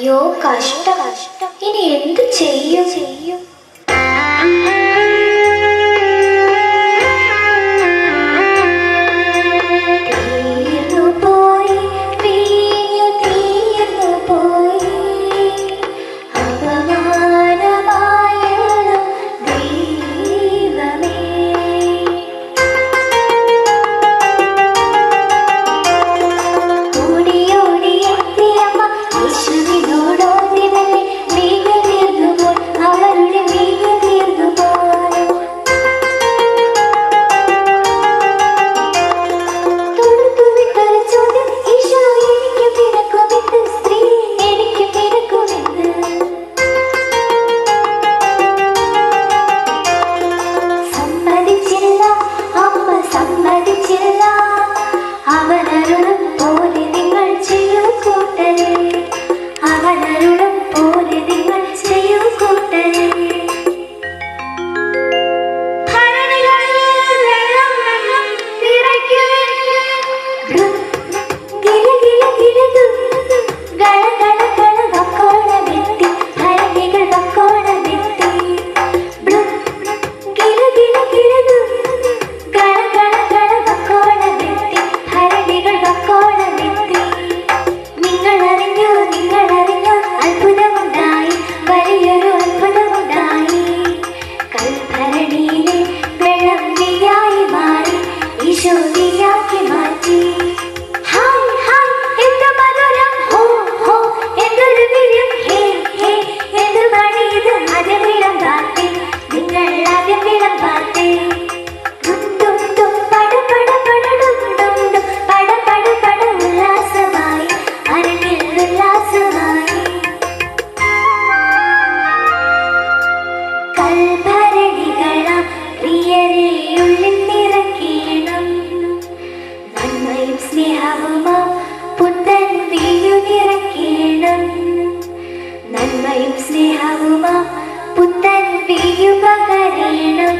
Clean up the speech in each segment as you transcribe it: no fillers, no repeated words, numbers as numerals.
അയ്യോ കഷ്ടം കഷ്ടം, ഇനി എന്ത് ചെയ്യും? സ്നേഹവുമാ പുത്തൻ വീയുപകരണം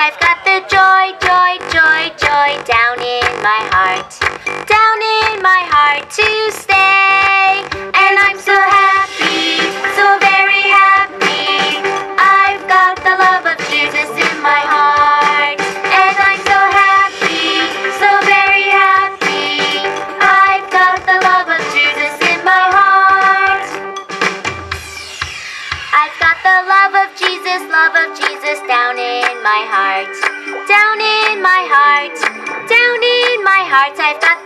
I've got the joy, joy, joy, joy down in my heart, down in my heart to stay. And I'm so happy, so very happy. I've got the love of Jesus in my heart. And I'm so happy, so very happy. I've got the love of Jesus in my heart. I've got the love of Jesus down in my heart, down in my heart, down in my heart. I've got